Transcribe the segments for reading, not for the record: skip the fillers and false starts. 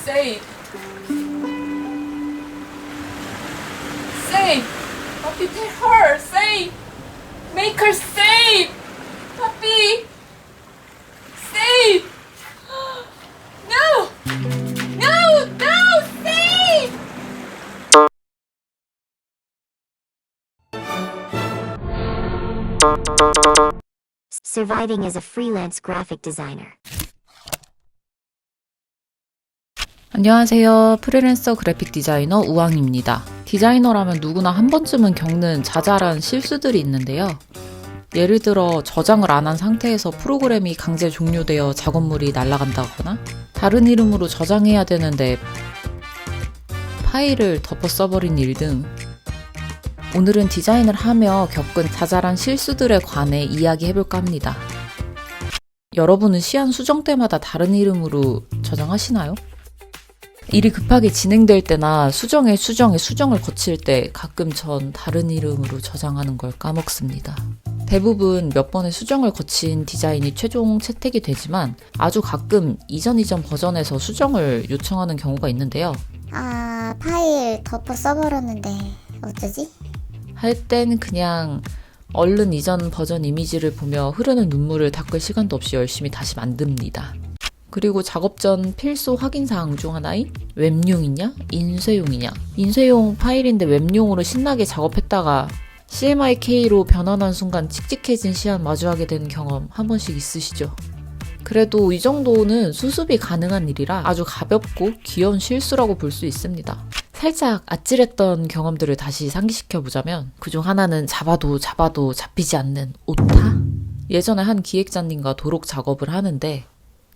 Save. Save. Puppy, tell her. Save. Make her save. Puppy. Save. No. No. No. Save. Surviving as a freelance graphic designer. 안녕하세요. 프리랜서 그래픽 디자이너 우왕입니다. 디자이너라면 누구나 한 번쯤은 겪는 자잘한 실수들이 있는데요. 예를 들어 저장을 안 한 상태에서 프로그램이 강제 종료되어 작업물이 날아간다거나 다른 이름으로 저장해야 되는데 파일을 덮어 써버린 일 등 오늘은 디자인을 하며 겪은 자잘한 실수들에 관해 이야기해볼까 합니다. 여러분은 시안 수정 때마다 다른 이름으로 저장하시나요? 일이 급하게 진행될 때나 수정을 거칠 때 가끔 전 다른 이름으로 저장하는 걸 까먹습니다. 대부분 몇 번의 수정을 거친 디자인이 최종 채택이 되지만 아주 가끔 이전 버전에서 수정을 요청하는 경우가 있는데요. 파일 덮어 써버렸는데 어쩌지? 할 땐 그냥 얼른 이전 버전 이미지를 보며 흐르는 눈물을 닦을 시간도 없이 열심히 다시 만듭니다. 그리고 작업 전 필수 확인 사항 중 하나인 웹용이냐 인쇄용이냐. 인쇄용 파일인데 웹용으로 신나게 작업했다가 CMYK로 변환한 순간 칙칙해진 시안 마주하게 되는 경험 한 번씩 있으시죠? 그래도 이 정도는 수습이 가능한 일이라 아주 가볍고 귀여운 실수라고 볼 수 있습니다. 살짝 아찔했던 경험들을 다시 상기시켜보자면 그중 하나는 잡아도 잡히지 않는 오타? 예전에 한 기획자님과 도록 작업을 하는데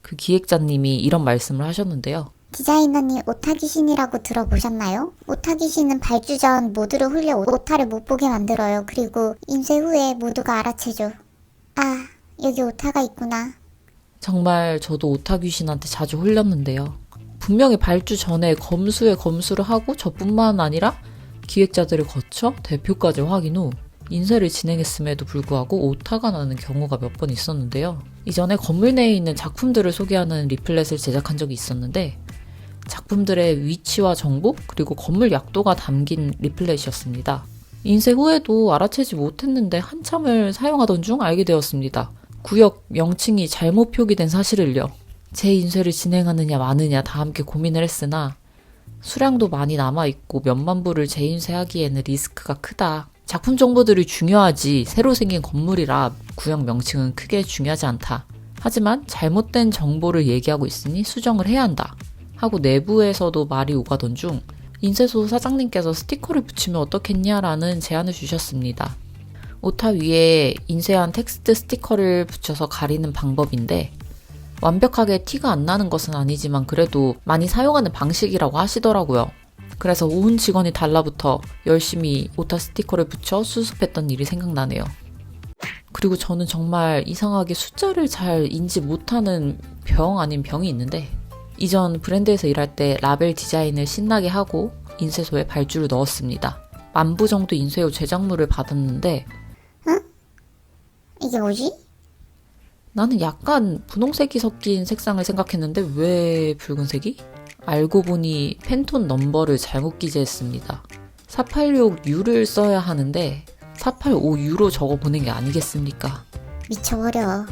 그 기획자님이 이런 말씀을 하셨는데요. 디자이너님 오타 귀신이라고 들어보셨나요? 오타 귀신은 발주 전 모두를 홀려 오타를 못 보게 만들어요. 그리고 인쇄 후에 모두가 알아채죠. 아, 여기 오타가 있구나. 정말 저도 오타 귀신한테 자주 홀렸는데요. 분명히 발주 전에 검수에 검수를 하고 저뿐만 아니라 기획자들을 거쳐 대표까지 확인 후 인쇄를 진행했음에도 불구하고 오타가 나는 경우가 몇 번 있었는데요. 이전에 건물 내에 있는 작품들을 소개하는 리플렛을 제작한 적이 있었는데 작품들의 위치와 정보 그리고 건물 약도가 담긴 리플렛이었습니다. 인쇄 후에도 알아채지 못했는데 한참을 사용하던 중 알게 되었습니다. 구역 명칭이 잘못 표기된 사실을요. 재인쇄를 진행하느냐 마느냐 다 함께 고민을 했으나 수량도 많이 남아있고 몇만 부를 재인쇄하기에는 리스크가 크다. 작품 정보들이 중요하지 새로 생긴 건물이라 구역 명칭은 크게 중요하지 않다. 하지만 잘못된 정보를 얘기하고 있으니 수정을 해야 한다. 하고 내부에서도 말이 오가던 중 인쇄소 사장님께서 스티커를 붙이면 어떻겠냐라는 제안을 주셨습니다. 오타 위에 인쇄한 텍스트 스티커를 붙여서 가리는 방법인데 완벽하게 티가 안 나는 것은 아니지만 그래도 많이 사용하는 방식이라고 하시더라고요. 그래서 온 직원이 달라붙어 열심히 오타 스티커를 붙여 수습했던 일이 생각나네요. 그리고 저는 정말 이상하게 숫자를 잘 인지 못하는 병 아닌 병이 있는데 이전 브랜드에서 일할 때 라벨 디자인을 신나게 하고 인쇄소에 발주를 넣었습니다. 10,000부 정도 인쇄 후 제작물을 받았는데 이게 뭐지? 나는 약간 분홍색이 섞인 색상을 생각했는데 왜 붉은색이? 알고 보니 팬톤 넘버를 잘못 기재했습니다. 486U를 써야 하는데 485U로 적어보낸 게 아니겠습니까? 미쳐버려.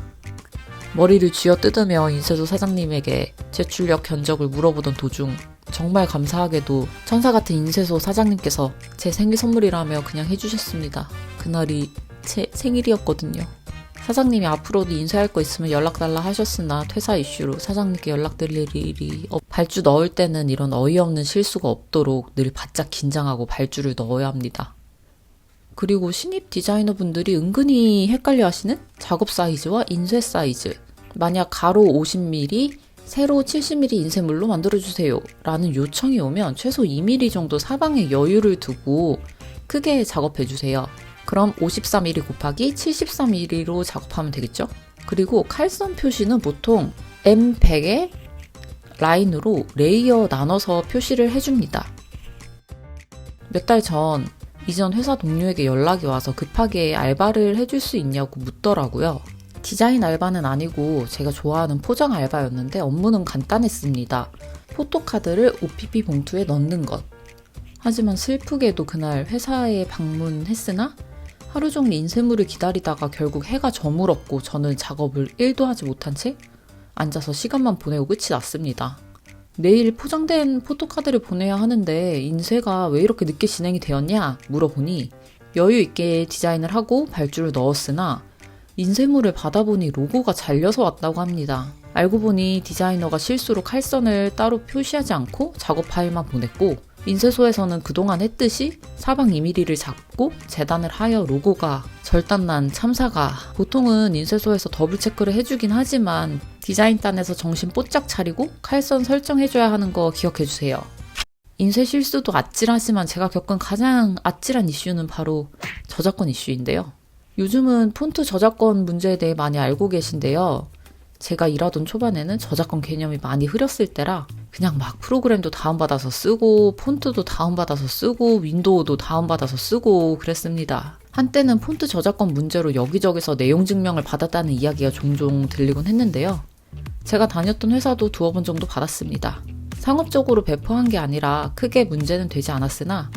머리를 쥐어뜯으며 인쇄소 사장님에게 제출력 견적을 물어보던 도중 정말 감사하게도 천사 같은 인쇄소 사장님께서 제 생일 선물이라며 그냥 해주셨습니다. 그날이 제 생일이었거든요. 사장님이 앞으로도 인쇄할 거 있으면 연락달라 하셨으나 퇴사 이슈로 사장님께 연락드릴 일이 발주 넣을 때는 이런 어이없는 실수가 없도록 늘 바짝 긴장하고 발주를 넣어야 합니다. 그리고 신입 디자이너분들이 은근히 헷갈려 하시는 작업 사이즈와 인쇄 사이즈. 만약 가로 50mm, 세로 70mm 인쇄물로 만들어주세요 라는 요청이 오면 최소 2mm 정도 사방에 여유를 두고 크게 작업해주세요. 그럼 53mm 곱하기 73mm로 작업하면 되겠죠? 그리고 칼선 표시는 보통 M100의 라인으로 레이어 나눠서 표시를 해줍니다. 몇 달 전 이전 회사 동료에게 연락이 와서 급하게 알바를 해줄 수 있냐고 묻더라고요. 디자인 알바는 아니고 제가 좋아하는 포장 알바였는데 업무는 간단했습니다. 포토카드를 OPP 봉투에 넣는 것. 하지만 슬프게도 그날 회사에 방문했으나 하루 종일 인쇄물을 기다리다가 결국 해가 저물었고 저는 작업을 1도 하지 못한 채 앉아서 시간만 보내고 끝이 났습니다. 내일 포장된 포토카드를 보내야 하는데 인쇄가 왜 이렇게 늦게 진행이 되었냐 물어보니 여유 있게 디자인을 하고 발주를 넣었으나 인쇄물을 받아보니 로고가 잘려서 왔다고 합니다. 알고 보니 디자이너가 실수로 칼선을 따로 표시하지 않고 작업 파일만 보냈고 인쇄소에서는 그동안 했듯이 사방 2mm를 잡고 재단을 하여 로고가 절단난 참사가 보통은 인쇄소에서 더블 체크를 해주긴 하지만 디자인단에서 정신 뽀짝 차리고 칼선 설정해줘야 하는 거 기억해주세요. 인쇄 실수도 아찔하지만 제가 겪은 가장 아찔한 이슈는 바로 저작권 이슈인데요. 요즘은 폰트 저작권 문제에 대해 많이 알고 계신데요. 제가 일하던 초반에는 저작권 개념이 많이 흐렸을 때라 그냥 막 프로그램도 다운받아서 쓰고 폰트도 다운받아서 쓰고 윈도우도 다운받아서 쓰고 그랬습니다. 한때는 폰트 저작권 문제로 여기저기서 내용 증명을 받았다는 이야기가 종종 들리곤 했는데요. 제가 다녔던 회사도 2번 정도 받았습니다. 상업적으로 배포한 게 아니라 크게 문제는 되지 않았으나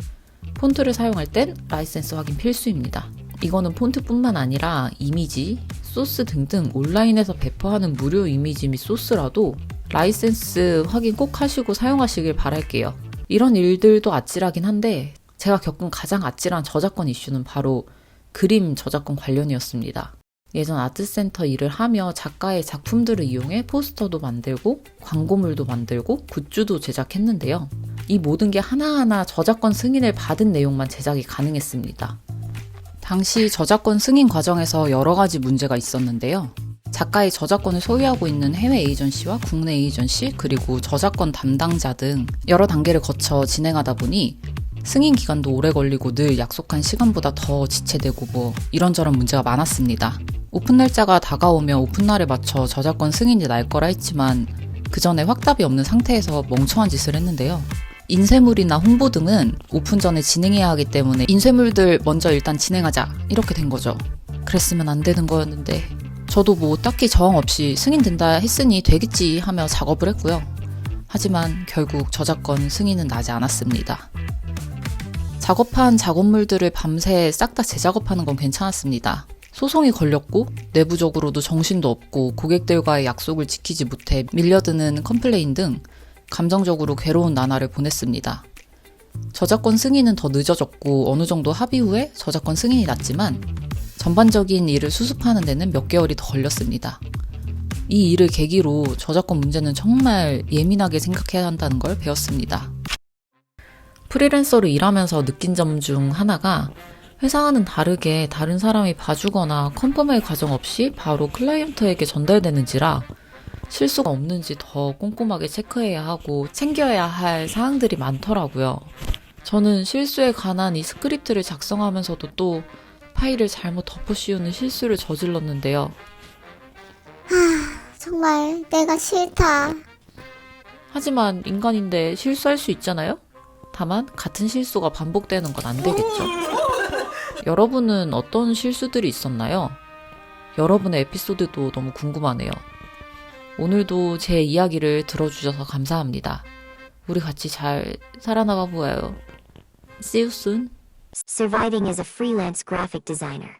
폰트를 사용할 땐 라이센스 확인 필수입니다. 이거는 폰트뿐만 아니라 이미지, 소스 등등 온라인에서 배포하는 무료 이미지 및 소스라도 라이센스 확인 꼭 하시고 사용하시길 바랄게요. 이런 일들도 아찔하긴 한데 제가 겪은 가장 아찔한 저작권 이슈는 바로 그림 저작권 관련이었습니다. 예전 아트센터 일을 하며 작가의 작품들을 이용해 포스터도 만들고 광고물도 만들고 굿즈도 제작했는데요. 이 모든 게 하나하나 저작권 승인을 받은 내용만 제작이 가능했습니다. 당시 저작권 승인 과정에서 여러 가지 문제가 있었는데요. 작가의 저작권을 소유하고 있는 해외 에이전시와 국내 에이전시 그리고 저작권 담당자 등 여러 단계를 거쳐 진행하다 보니 승인 기간도 오래 걸리고 늘 약속한 시간보다 더 지체되고 이런저런 문제가 많았습니다. 오픈 날짜가 다가오며 오픈 날에 맞춰 저작권 승인이 날 거라 했지만 그 전에 확답이 없는 상태에서 멍청한 짓을 했는데요. 인쇄물이나 홍보 등은 오픈 전에 진행해야 하기 때문에 인쇄물들 먼저 일단 진행하자 이렇게 된 거죠. 그랬으면 안 되는 거였는데 저도 딱히 저항 없이 승인된다 했으니 되겠지 하며 작업을 했고요. 하지만 결국 저작권 승인은 나지 않았습니다. 작업한 작업물들을 밤새 싹 다 재작업하는 건 괜찮았습니다. 소송이 걸렸고 내부적으로도 정신도 없고 고객들과의 약속을 지키지 못해 밀려드는 컴플레인 등 감정적으로 괴로운 나날을 보냈습니다. 저작권 승인은 더 늦어졌고 어느 정도 합의 후에 저작권 승인이 났지만 전반적인 일을 수습하는 데는 몇 개월이 더 걸렸습니다. 이 일을 계기로 저작권 문제는 정말 예민하게 생각해야 한다는 걸 배웠습니다. 프리랜서로 일하면서 느낀 점 중 하나가 회사와는 다르게 다른 사람이 봐주거나 컨펌의 과정 없이 바로 클라이언트에게 전달되는지라 실수가 없는지 더 꼼꼼하게 체크해야 하고 챙겨야 할 사항들이 많더라고요. 저는 실수에 관한 이 스크립트를 작성하면서도 또 파일을 잘못 덮어 씌우는 실수를 저질렀는데요. 정말 내가 싫다. 하지만 인간인데 실수할 수 있잖아요? 다만 같은 실수가 반복되는 건 안 되겠죠. 여러분은 어떤 실수들이 있었나요? 여러분의 에피소드도 너무 궁금하네요. 오늘도 제 이야기를 들어주셔서 감사합니다. 우리 같이 잘 살아나가 보아요. See you soon. Surviving as a freelance graphic designer.